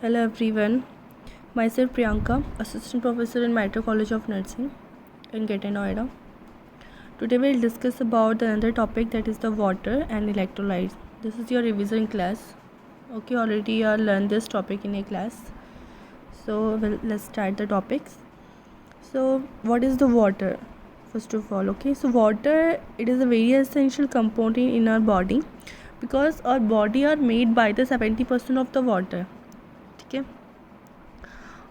Hello everyone, myself Priyanka, Assistant Professor in Maitri College of Nursing in Greater Noida. Today we'll discuss about another topic, that is the water and electrolytes. This is your revision class. Okay, already you have learned this topic in a class. So let's start the topics. So what is the water? First of all, okay, so water, it is a very essential component in our body because our body are made by the 70% of the water. ठीक है.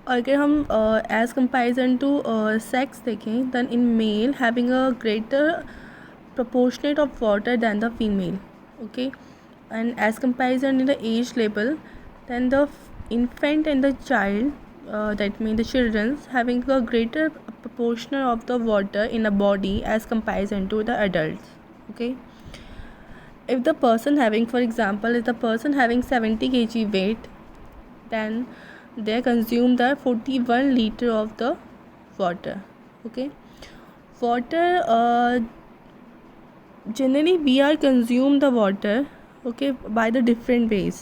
और अगर हम as comparison to sex देखें, than in male having a greater proportionate of water than the female. Okay, and as comparison in the age level, then the infant and the child, that means the children, having a greater proportion of the water in the body as comparison to the adults. Okay, if the person having, for example, if the person having 70 kg weight, then they consume the 41 liter of the water. Okay, water, generally we are consume the water, okay, by the different ways.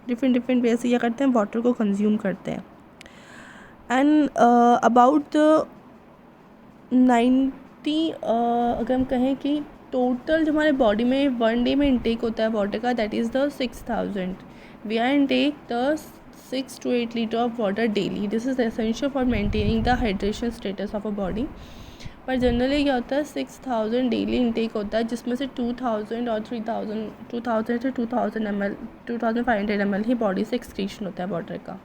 different ways से क्या करते हैं, water को consume करते हैं. and about the 90, अगर हम कहें कि टोटल जो हमारे बॉडी में वन डे में इंटेक होता है वाटर का, that is the 6000. We are intake the 6 to 8 litre of water daily. This is essential for maintaining the hydration status of a body. पर जनरली क्या होता है, 6000 डेली इंटेक होता है, जिसमें से 2000 और 2000 से 2000 ml 2500 ml ही बॉडी से एक्सक्रीशन होता है वाटर का.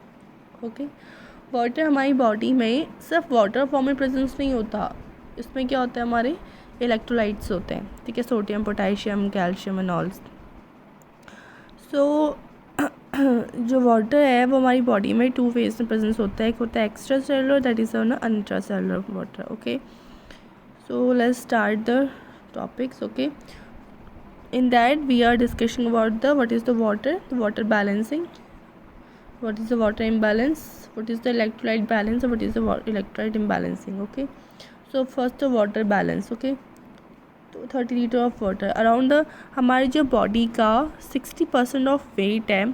ओके, वाटर हमारी बॉडी में सिर्फ वाटर फॉर्म में प्रेजेंस नहीं होता, इसमें क्या होता है, हमारे इलेक्ट्रोलाइट्स होते हैं. ठीक है, sodium, potassium, calcium and all. So जो वाटर है वो हमारी बॉडी में टू फेज में प्रेजेंस होता है. एक होता है extra cellular, that is intra cellular water. Okay, so let's start the topics. Okay, in that we are discussing about the what is the water balancing, what is the water imbalance, what is the electrolyte balance, and what is the electrolyte imbalancing. Okay, so first the water balance. Okay, तो 30 litre of water around the, हमारी जो body का 60% of weight है,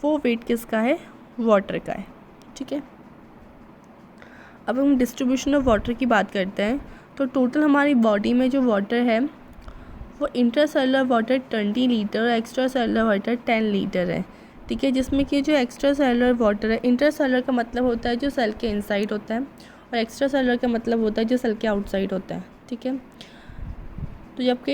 वो wait किसका है, water का है. ठीक है, अब हम डिस्ट्रीब्यूशन ऑफ वाटर की बात करते हैं. तो टोटल हमारी बॉडी में जो वाटर है वो इंट्रासेलुलर वाटर 20 लीटर और एक्स्ट्रा सेलुलर वाटर 10 लीटर है. ठीक है, जिसमें कि जो एक्स्ट्रा सेलुलर वाटर है, इंट्रासेलुलर का मतलब होता है जो सेल के इनसाइड होता है, और एक्स्ट्रा सेलुलर का मतलब होता है जो सेल के आउटसाइड होता है. ठीक है, तो जबकि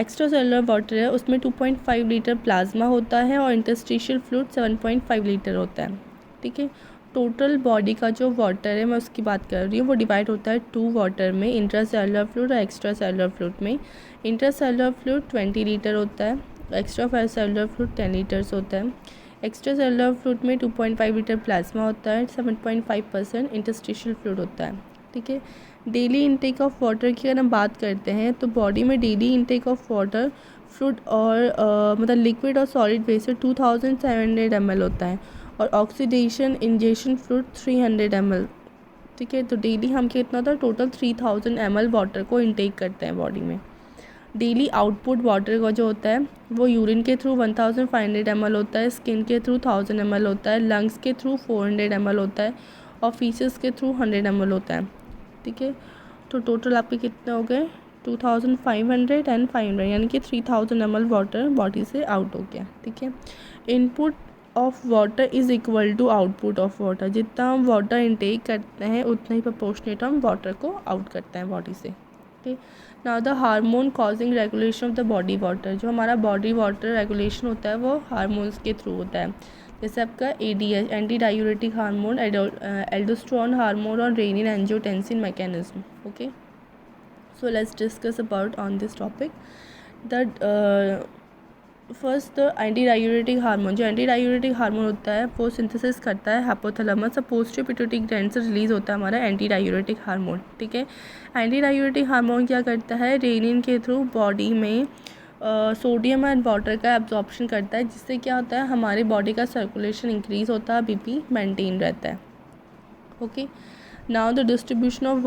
एक्स्ट्रा सेलुलर वाटर है उसमें 2.5 लीटर प्लाज्मा होता है और इंटरस्टिशियल फ्लूइड 7.5 लीटर होता है. ठीक है, टोटल बॉडी का जो वाटर है, मैं उसकी बात कर रही हूँ, वो डिवाइड होता है टू वाटर में, इंट्रा सेलुलर फ्लूइड और एक्स्ट्रा सेलुलर फ्लूइड में. इंट्रा सेलुलर फ्लूइड 20 लीटर होता है, एक्स्ट्रा सेलुलर फ्लूइड 10 लीटर्स होता है. एक्स्ट्रा सेलुलर फ्लूइड में 2.5 लीटर प्लाज्मा होता है, 7.5% इंटरस्टिशियल फ्लूइड होता है. ठीक है, डेली इंटेक ऑफ वाटर की अगर हम बात करते हैं तो बॉडी में daily intake of water fluid और मतलब लिक्विड और सॉलिड बेस से 2700 ml होता है, और ऑक्सीडेशन इंजेक्शन फ्लूइड 300 ml. ठीक है, तो डेली हम कितना होता है, टोटल 3000 ml वाटर को इंटेक करते हैं बॉडी में. डेली आउटपुट वाटर का जो होता है वो यूरिन के थ्रू 1500 ml होता है, स्किन के थ्रू 1000 ml होता है, लंग्स के थ्रू 400 ml होता है, और फीसेस के थ्रू 100 ml होता है. ठीक है, तो टोटल आपके कितने हो गए, 2500 एंड 500, यानी कि 3000 ml वाटर बॉडी से आउट हो गया. ठीक है, input of water is equal to output of water. जितना हम वाटर इंटेक करते हैं उतना ही प्रोपोर्शनेट हम वाटर को आउट करते हैं बॉडी से. Okay, now the hormone causing regulation of the body water. जो हमारा बॉडी वाटर रेगुलेशन होता है वो हार्मोन्स के थ्रू होता है, जैसे आपका ADH, anti diuretic hormone, aldosterone hormone और renin angiotensin mechanism. Okay, so let's discuss about on this topic. The first the anti diuretic hormone. जो एंटी डायूरेटिक हार्मोन होता है वो सिंथेसिस करता है हाइपोथैलेमस और पोस्टीरियर पिट्यूटरी ग्लैंड से release होता है हमारा एंटी डायूरेटिक हार्मोन. ठीक है, एंटी डायूरेटिक हार्मोन क्या करता है, रेनिन के थ्रू बॉडी में सोडियम एंड वाटर का एब्जॉर्प्शन करता है, जिससे क्या होता है, हमारी बॉडी का सर्कुलेशन इंक्रीज़ होता है, BP मेंटेन रहता है. Okay, now the distribution of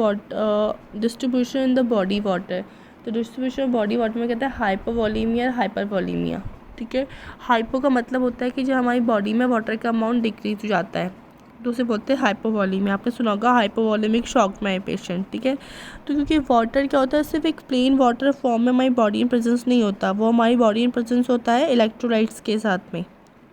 distribution in the body water. तो डिस्ट्रीब्यूशन ऑफ बॉडी वाटर में कहता है हाइपोवॉलीमिया, हाइपरवॉलीमिया. ठीक है। हाइपो का मतलब होता है कि जो हमारी बॉडी में वाटर का अमाउंट डिक्रीज हो जाता है, तो उसे बोलते हैं हाइपोवॉलीमिया। आपने सुना होगा हाइपोवॉलेमिक शॉक में पेशेंट, ठीक है। तो क्योंकि वाटर क्या होता है, सिर्फ एक प्लेन वाटर फॉर्म में हमारी बॉडी में प्रेजेंस नहीं होता, वो हमारी बॉडी में प्रेजेंस होता है इलेक्ट्रोलाइट्स के साथ में,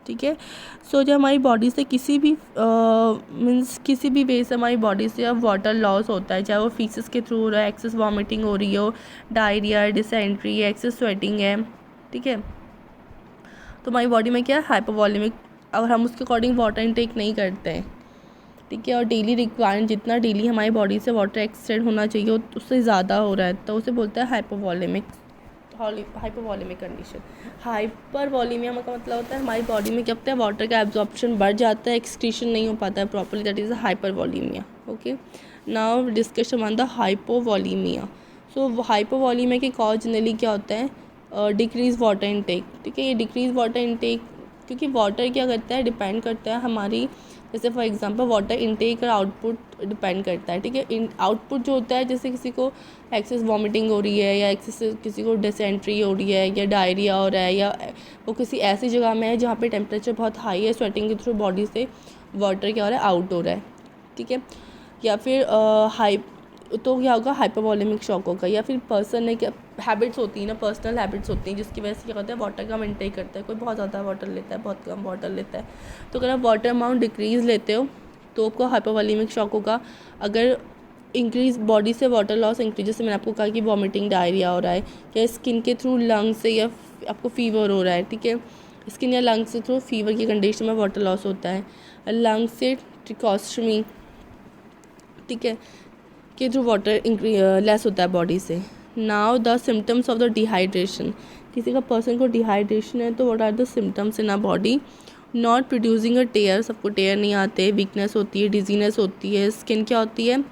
ठीक है। सो जब हमारी बॉडी से किसी भी मीन्स किसी भी वे से हमारी बॉडी से अब वाटर लॉस होता है, चाहे वो फीसेस के थ्रू हो रहा है, एक्सेस वॉमिटिंग हो रही हो, डायरिया, डिसेंट्री, एक्सेस स्वेटिंग है, ठीक है, तो हमारी बॉडी में क्या है, हाइपोवॉलेमिक, अगर हम उसके अकॉर्डिंग वाटर इनटेक नहीं करते हैं, ठीक है, और डेली रिक्वायरमेंट जितना डेली हमारी बॉडी से वाटर एक्सटेंड होना चाहिए उससे ज़्यादा हो रहा है, तो उसे बोलते हैं हाइपोवॉलेमिक कंडीशन। हाइपरवॉलीमिया का मतलब होता है हमारी बॉडी में क्या होता है, वाटर का एब्जॉर्प्शन बढ़ जाता है, एक्सक्रीशन नहीं हो पाता है properly, that is hypervolaemia. Okay, now discussion on the hypovolaemia. So hypovolaemia के कॉज जनरली क्या होता है, डिक्रीज वाटर इनटेक, ठीक है। ये डिक्रीज वाटर इनटेक क्योंकि वाटर क्या करता है, डिपेंड करता है हमारी, जैसे फॉर एग्जांपल वाटर इनटेक और आउटपुट डिपेंड करता है, ठीक है। आउटपुट जो होता है, जैसे किसी को एक्सेस वॉमिटिंग हो रही है, या एक्सेस किसी को डिसेंट्री हो रही है, या डायरिया हो रहा है, या वो किसी ऐसी जगह में है जहाँ पे टेम्परेचर बहुत हाई है, स्वेटिंग के थ्रू बॉडी से वाटर क्या हो रहा है, आउट हो रहा है, ठीक है। या फिर तो क्या होगा, हाइपरवॉलेमिक शॉक होगा। या फिर पर्सन ने क्या हैबिट्स होती हैं ना, पर्सनल हैबिट्स होती हैं, जिसकी वजह से क्या होता है, वाटर कम इनटेक करता है, कोई बहुत ज़्यादा वाटर लेता है, बहुत कम वाटर लेता है, तो अगर आप वाटर अमाउंट डिक्रीज़ लेते हो तो आपको हाइपरवॉलेमिक शॉक होगा। अगर इंक्रीज बॉडी से वाटर लॉस इंक्रीज, जैसे मैंने आपको कहा कि वॉमिटिंग, डायरिया हो रहा है, या स्किन के थ्रू लंग्स से, या आपको फीवर हो रहा है, ठीक है, स्किन या लंग्स के थ्रू फीवर की कंडीशन में वाटर लॉस होता है, लंग्स से ट्रिकोस्टमी, ठीक है, के थ्रू वाटर लेस होता है बॉडी से। Now the symptoms of the dehydration, किसी का पर्सन को डिहाइड्रेशन है तो what are the symptoms in a body, not producing a tear, सबको टेयर नहीं आते, वीकनेस होती है, डिजीनेस होती है, स्किन क्या होती है,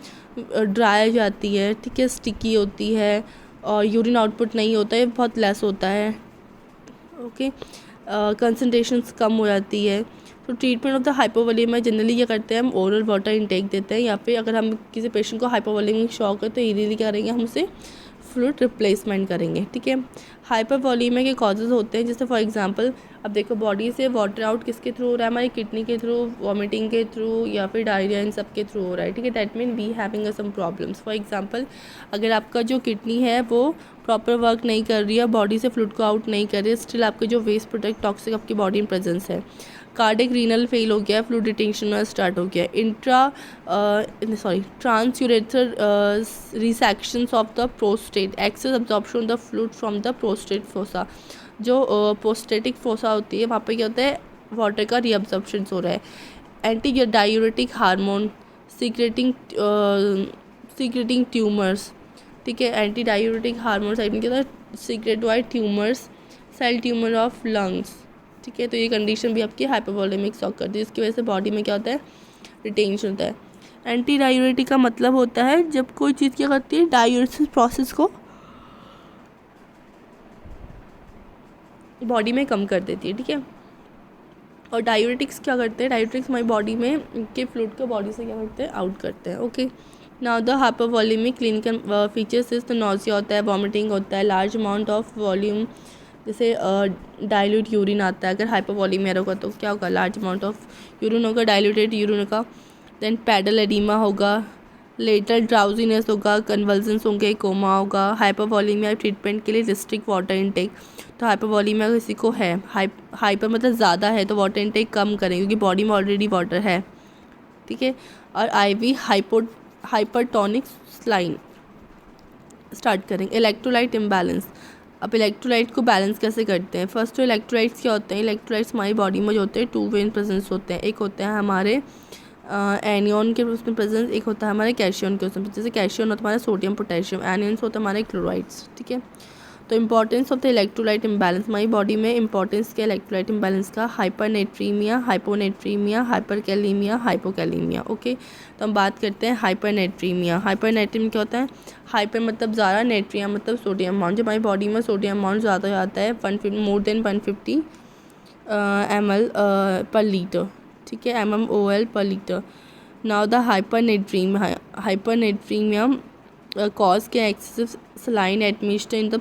ड्राई हो जाती है, ठीक है, स्टिकी होती है, और यूरिन आउटपुट नहीं होता है, बहुत लेस होता है, ओके, कंसनट्रेशंस कम हो जाती है। तो ट्रीटमेंट ऑफ द हाइपोवॉलीमिया जनरली क्या करते हैं, हम ओरल वाटर इनटेक देते हैं, या फिर अगर हम किसी पेशेंट को हाइपोवॉलीमिक शॉक है तो इजीली क्या करेंगे, हम उसे फ्लूइड रिप्लेसमेंट करेंगे, ठीक है। हाइपरवॉलीमिया के कॉजेज़ होते हैं, जैसे फॉर एग्जांपल अब देखो बॉडी से वाटर आउट किसके थ्रू हो रहा है, हमारी किडनी के थ्रू, वॉमिटिंग के थ्रू, या फिर डायरिया, इन सब के थ्रू हो रहा है, ठीक है। That mean we having some problems. For example अगर आपका जो किडनी है वो प्रॉपर वर्क नहीं कर रही है, बॉडी से फ्लूइड को आउट नहीं कर रही है, स्टिल आपके जो वेस्ट प्रोडक्ट टॉक्सिक आपकी बॉडी में प्रेजेंस है, कार्डिक रीनल फेल हो गया, फ्लूइड रिटेंशन में स्टार्ट हो गया, transurethral resections of the prostate, excess absorption the fluid from the prostate fossa, जो प्रोस्टेटिक फोसा होती है वहाँ पे क्या होता है, वाटर का रीअब्जॉर्प्शन हो रहा है। Anti diuretic hormone secreting tumours, ठीक है, एंटी डायूरेटिक हार्मोन साइड में क्या होता है, सीक्रेटवाइड tumours, cell tumour of lungs, ठीक है। तो ये कंडीशन भी आपकी हाइपरवॉलेमिक शॉक करती है, इसकी वजह से बॉडी में क्या होता है, रिटेंशन होता है। एंटी डायूरेटिक का मतलब होता है जब कोई चीज़ क्या करती है, डायूरेसिस प्रोसेस को बॉडी में कम कर देती है, ठीक है। और डायूरेटिक्स क्या करते हैं, डायूरेटिक्स हमारी बॉडी में के फ्लूइड को बॉडी से क्या करते हैं, आउट करते हैं, okay. Now the hypervolaemic clinical features is, तो नॉजिया होता है, वॉमिटिंग होता है, लार्ज अमाउंट ऑफ वॉल्यूम, जैसे डाइल्यूट यूरिन आता है, अगर हाइपरवॉलीमिया होगा तो क्या होगा, लार्ज अमाउंट ऑफ यूरिन होगा, डाइल्यूटेड यूरिन होगा, देन पैडल एडिमा होगा, लेटर ड्राउजीनेस होगा, कन्वल्जन्स होंगे, कोमा होगा। हाइपरवॉलीमिया ट्रीटमेंट के लिए रिस्ट्रिक्ट वाटर इनटेक, तो हाइपरवॉलीमिया किसी को है, हाइपर मतलब ज़्यादा है तो वाटर इनटेक कम करें क्योंकि बॉडी में ऑलरेडी वाटर है, ठीक है। और आईवी हाइपरटोनिक स्लाइन स्टार्ट करेंगे। इलेक्ट्रोलाइट इम्बैलेंस, अब इलेक्ट्रोलाइट को बैलेंस कैसे करते हैं, फर्स्ट तो इलेक्ट्रोलाइट्स क्या होते हैं, इलेक्ट्रोलाइट्स हमारी बॉडी में जो होते हैं टू वे इन प्रेजेंस होते हैं, एक होते हैं हमारे एनियन के उसमें प्रेजेंस, एक होता है हमारे कैल्शियम के उसमें, जैसे कैल्शियम होता है हमारा सोडियम पोटेशियम, एनियंस होता है हमारे क्लोराइड्स, ठीक है। तो importance of the electrolyte imbalance, हमारी बॉडी में इंपॉर्टेंस क्या इलेक्ट्रोलाइट इम्बैलेंस का, हाइपरनेट्रीमिया, हाइपोनेट्रीमिया, हाइपरकैलीमिया, हाइपोकैलीमिया, ओके। तो हम बात करते हैं हाइपरनेट्रीमिया। हाइपरनेट्रीमिया क्या होता है, हाइपर मतलब ज़्यादा, नेट्रिया मतलब सोडियम अमाउंट, जब हमारी बॉडी में सोडियम अमाउंट ज़्यादा हो जाता है, 150 more then 150 ml per litre, ठीक है, mmol per litre. Now the hypernatraemia cause के excessive saline administered in the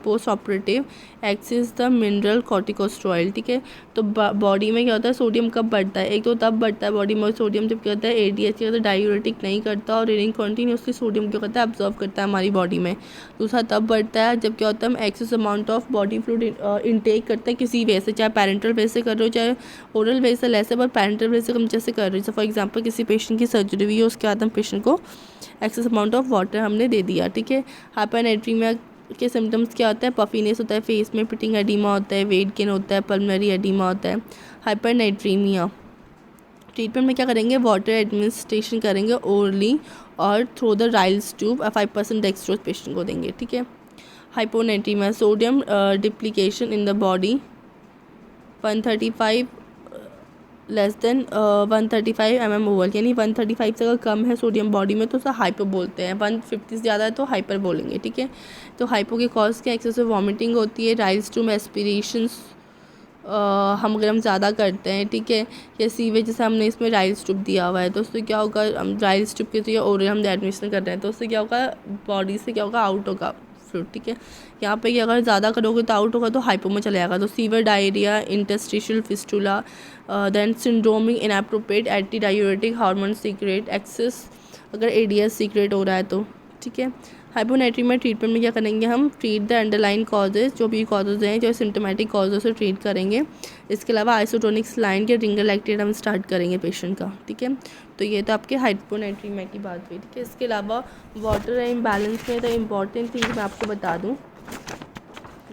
post operative excess the mineral corticosteroid. ठीक है, तो बॉडी में क्या होता है, सोडियम कब बढ़ता है, एक तो तब बढ़ता है बॉडी में सोडियम जब क्या होता है एडीएच क्या होता है डायूरेटिक नहीं करता और रीडिंग कंटिन्यूसली सोडियम क्या करता है अब्जॉर्व करता है हमारी बॉडी में। दूसरा तब बढ़ता है जब क्या होता है हम excess amount of body fluid intake करते हैं किसी वे से, चाहे पैरेंटल वे से कर रहे हो चाहे ओरल वे से लेस है, पर पैरेंटल वे से हम जैसे कर रहे हो। फॉर एग्जाम्पल किसी पेशेंट की सर्जरी हुई है उसके बाद हम पेशेंट को एक्सेस अमाउंट ऑफ वाटर हमने दे दिया। ठीक है, हाइपरनेट्रीमिया के सिम्टम्स क्या होता है, पफीनेस होता है, फेस में पिटिंग एडिमा होता है, वेट गेन होता है, पल्मनरी एडिमा होता है। हाइपरनेट्रीमिया ट्रीटमेंट में क्या करेंगे, वाटर एडमिनिस्ट्रेशन करेंगे ओरली और through the Ryle's tube 5% dextrose patient को देंगे। ठीक है, hyponatraemia sodium depletion in the body 135 less than 135 mmol, यानी 135 से अगर कम है सोडियम बॉडी में तो उसे हाइपर बोलते हैं, 150 से ज़्यादा है तो हाइपर बोलेंगे। ठीक है, तो हाइपो के कॉज क्या, एक्सेसिव वॉमिटिंग होती है, राइल्स टू एस्पिरेशंस हम अगर हम ज़्यादा करते हैं। ठीक है, या सीवेज जैसे हमने इसमें राइल्स ट्यूब दिया हुआ है तो उससे क्या होगा, हम राइल्स ट्यूब के थ्रू या ओरल हम एडमिशन कर रहे हैं तो उससे क्या होगा, बॉडी से क्या होगा आउट होगा फ्लूइड। ठीक है, यहाँ पे कि अगर ज़्यादा करोगे तो आउट होगा तो हाइपो में चले जाएगा। तो severe diarrhoea, interstitial fistula, then syndromic inappropriate anti diuretic hormone secrete excess अगर एडीएस सीक्रेट हो रहा है तो। ठीक है, हाइपोनेट्रीमिया ट्रीटमेंट में क्या करेंगे, हम ट्रीट द अंडरलाइन कॉजेज, जो भी कॉजेज हैं जो सिम्टोमेटिक कॉजेज से ट्रीट करेंगे। इसके अलावा आइसोटोनिक सलाइन के रिंगर लैक्टेट हम स्टार्ट करेंगे पेशेंट का। ठीक है, तो ये तो आपके हाइपोनेट्रीमिया की बात हुई। ठीक है, इसके अलावा वाटर इम्बैलेंस में तो इम्पॉर्टेंट थिंग मैं आपको बता दूँ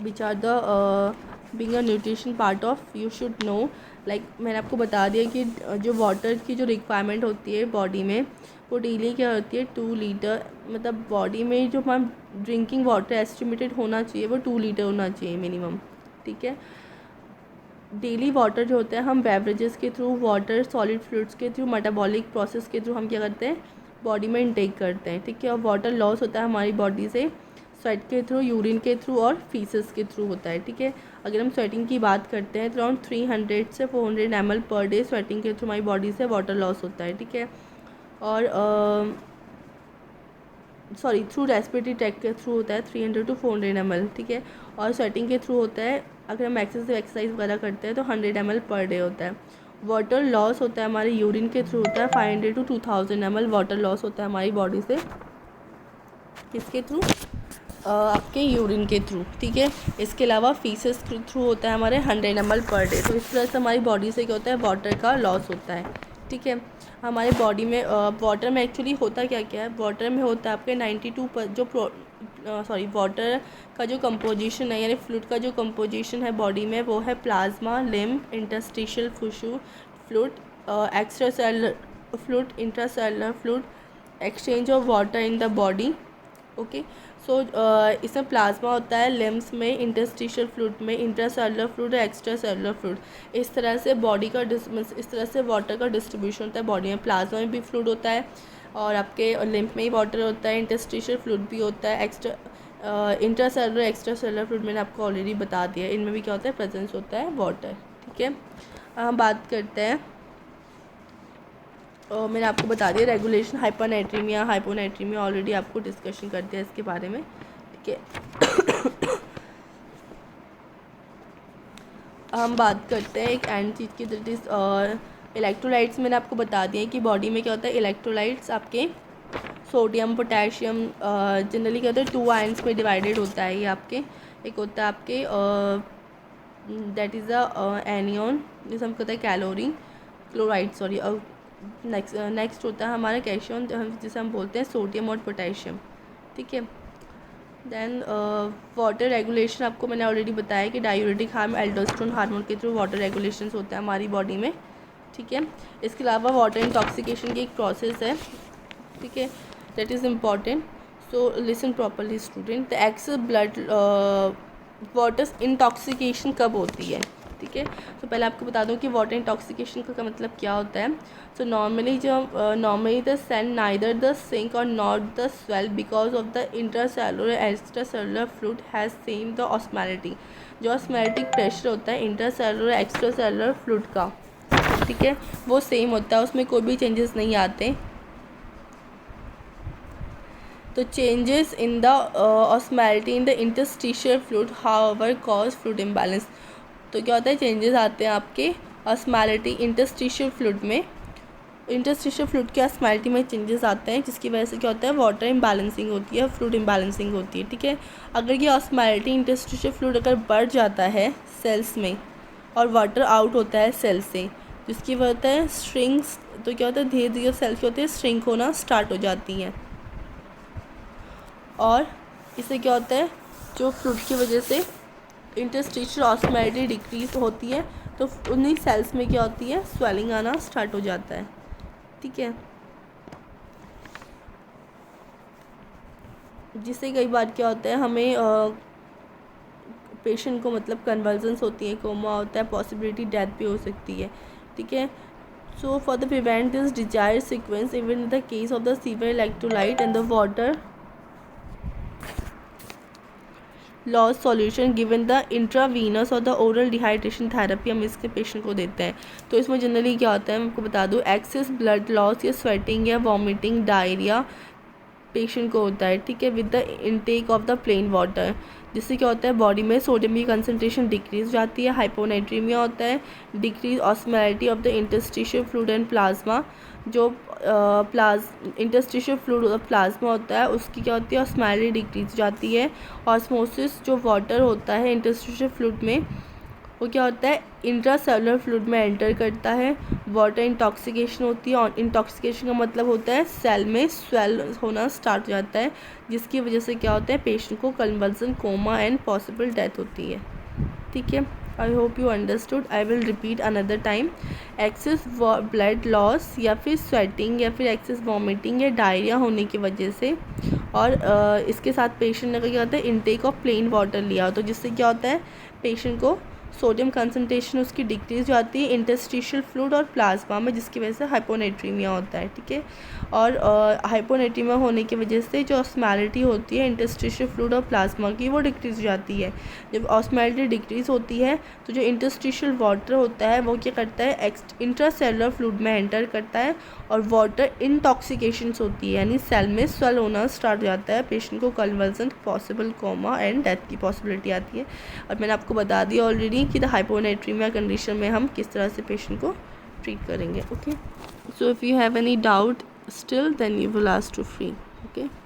which are the being a nutrition part of you should know. Like मैंने आपको बता दिया कि जो वाटर की जो रिक्वायरमेंट होती है बॉडी में वो डेली क्या होती है 2 लीटर, मतलब बॉडी में जो हमारा ड्रिंकिंग वाटर एस्टिमेटेड होना चाहिए वो 2 लीटर होना चाहिए मिनिमम। ठीक है, डेली वाटर जो होता है हम बेवरेजेस के थ्रू, वाटर सॉलिड फ्लूइड्स के थ्रू, मेटाबॉलिक प्रोसेस के थ्रू हम क्या करते हैं बॉडी में इनटेक करते हैं। ठीक है, और वाटर लॉस होता है हमारी बॉडी से स्वेट के थ्रू, यूरिन के थ्रू और फीसेस के थ्रू होता है। ठीक है, अगर हम स्वेटिंग की बात करते हैं तो अराउंड 300 से 400 ml पर डे स्वेटिंग के थ्रू हमारी बॉडी से वाटर लॉस होता है। ठीक है, और सॉरी थ्रू रेस्पिरेटरी ट्रैक्ट के थ्रू होता है 300 to 400 ml। ठीक है, और स्वेटिंग के थ्रू होता है अगर हम एक्सेसिव एक्सरसाइज वगैरह करते हैं तो 100 ml पर डे होता है। वाटर लॉस होता है हमारे यूरिन के थ्रू होता है 500 to 2000 ml वाटर लॉस होता है हमारी बॉडी से, किसके थ्रू, आपके यूरिन के थ्रू। ठीक है, इसके अलावा फीसेस के थ्रू होता है हमारे 100 ml पर डे। तो इस तरह से हमारी बॉडी से क्या होता है वाटर का लॉस होता है। ठीक है, हमारे बॉडी में वाटर में एक्चुअली होता क्या क्या है, वाटर में होता है आपके 92 जो वाटर का जो कंपोजिशन है यानी फ्लूइड का जो कंपोजिशन है बॉडी में वो है plasma, lymph, interstitial fluid, extra cellular fluid, intracellular fluid, exchange of water in the body. Okay, so इसमें प्लाज्मा होता है लिम्स में, इंटरस्टिशियल फ्लूइड में, intracellular fluid, extra cellular fluid. इस तरह से बॉडी का इस तरह से वाटर का डिस्ट्रीब्यूशन होता है बॉडी में। प्लाज्मा में भी फ्लूइड होता है और आपके लिम्फ में ही वाटर होता है, इंटरस्टिशियल फ्लूइड भी होता है, इंट्रासेलुलर एक्स्ट्रा सेलुलर फ्लूइड मैंने आपको ऑलरेडी बता दिया, इनमें भी क्या होता है प्रेजेंस होता है वाटर। ठीक है, हम बात करते हैं मैंने आपको बता दिया रेगुलेशन हाइपोनेट्रीमिया ऑलरेडी आपको डिस्कशन कर दिया इसके बारे में। ठीक है, हम बात करते हैं एक एंड चीज़ की, दैट इज़ इलेक्ट्रोलाइट्स। मैंने आपको बता दिया कि बॉडी में क्या होता है इलेक्ट्रोलाइट्स आपके सोडियम, पोटेशियम, जनरली क्या होता है 2 आयंस में डिवाइडेड होता है ये आपके। एक होता है आपके दैट इज़ अ एनियन जिसे हम कहते हैं कैलोरी क्लोराइड सॉरी, और नेक्स्ट होता है हमारा कैल्शियम जिसे हम बोलते हैं सोडियम और पोटेशियम। ठीक है, देन वाटर रेगुलेशन आपको मैंने ऑलरेडी बताया कि डायूरेटिक हार्म एल्डोस्टेरोन हार्मोन के थ्रू वाटर रेगुलेशन होता है हमारी बॉडी में। ठीक है, इसके अलावा वाटर इंटॉक्सिकेशन की एक प्रोसेस है। ठीक है, that is important, so listen properly student. The excess blood water intoxication कब होती है। ठीक है, तो पहले आपको बता दूं कि वाटर इंटॉक्सिकेशन का मतलब क्या होता है। So normally the cell neither the sink और not the swell because of the intracellular extra cellular fluid has same the osmolality. जो ऑस्मोलिटिक प्रेशर होता है इंट्रासेलुलर एक्स्ट्रा सेलुलर फ्लूइड का, ठीक है, वो सेम होता है, उसमें कोई भी चेंजेस नहीं आते। तो changes in the osmolality in the interstitial fluid however cause fluid imbalance. तो क्या होता है, चेंजेस आते हैं आपके ऑस्मैलिटी इंटरस्टिशियल फ्लूइड में, इंटरस्टिशियल फ्लूइड के ऑस्मैलिटी में चेंजेस आते हैं, जिसकी वजह से क्या होता है, वाटर इम्बैलेंसिंग होती है, फ्लूइड इम्बैलेंसिंग होती है। ठीक है, अगर ये ऑस्मैलिटी इंटरस्टिशियल फ्लूइड अगर बढ़ जाता है सेल्स में और वाटर आउट होता है सेल से, जिसकी वजह होता है श्रिंक्स, तो क्या होता है, धीरे धीरे सेल्स क्या होते हैं, श्रिंक होना स्टार्ट हो जाती हैं। और इससे क्या होता है, जो फ्लूइड की वजह से इंटरस्टिशियल ऑस्मैलिटी डिक्रीज होती है, तो उन्हीं सेल्स में क्या होती है, स्वेलिंग आना स्टार्ट हो जाता है। ठीक है, जिससे कई बार क्या होता है, हमें पेशेंट को मतलब कन्वर्जन्स होती है, कोमा होता है, पॉसिबिलिटी डेथ भी हो सकती है। ठीक है, so for the prevent this desired sequence even in the case of the severe electrolyte and the water loss solution given the intravenous और द ओरल डिहाइड्रेशन थेरेपी हम इसके पेशेंट को देते हैं। तो इसमें जनरली क्या होता है, मैं आपको बता दूँ, एक्सेस ब्लड लॉस या स्वेटिंग या वॉमिटिंग डायरिया पेशेंट को होता है। ठीक है, with the intake of the plain water, जिससे क्या होता है, बॉडी में सोडियम की कंसनट्रेशन डिक्रीज हो जाती है, हाइपोनाइट्रीमिया होता है, decrease osmolality of the interstitial fluid and plasma, जो इंटरस्टिशियल फ्लूइड और प्लाज्मा होता है उसकी क्या होती है, ऑस्मैलिटी डिक्रीज हो जाती है। ऑस्मोसिस जो वाटर होता है इंटरस्टिशियल फ्लूइड में, वो क्या होता है, इंट्रासेलुलर फ्लूइड में एंटर करता है, वाटर इंटॉक्सिकेशन होती है। और इंटॉक्सिकेशन का मतलब होता है सेल में स्वेल होना स्टार्ट हो जाता है, जिसकी वजह से क्या होता है, पेशेंट को conversion, coma and possible death होती है। ठीक है, I hope you understood. I will repeat another time. Excess blood loss या फिर स्वेटिंग या फिर एक्सेस वॉमिटिंग या डायरिया होने की वजह से, और इसके साथ पेशेंट ने क्या होता है, इनटेक ऑफ प्लेन वाटर लिया, तो जिससे क्या होता है, पेशेंट को सोडियम कंसनट्रेशन उसकी डिक्रीज हो जाती है इंटरस्टिशियल फ्लूइड और प्लाज्मा में, जिसकी वजह से हाइपोनेट्रीमिया होता है। ठीक है, और हाइपोनेट्रीमिया होने की वजह से जो ऑस्मैलिटी होती है इंटरस्टिशियल फ्लूइड और प्लाज्मा की, वो डिक्रीज हो जाती है। जब ऑस्मैलिटी डिक्रीज होती है तो जो इंटरस्टिशियल वाटर होता है वो क्या करता है, इंट्रासेलुलर फ्लूइड में एंटर करता है, और वाटर इंटॉक्सिकेशंस होती है, यानी सेल में स्वेल होना स्टार्ट हो जाता है, पेशेंट को conversion, possible coma and death की पॉसिबिलिटी आती है। और मैंने आपको बता दिया ऑलरेडी कि द हाइपोनेट्रीमिया कंडीशन में हम किस तरह से पेशेंट को ट्रीट करेंगे। Okay, so if you have any doubt still then you will ask to free. Okay.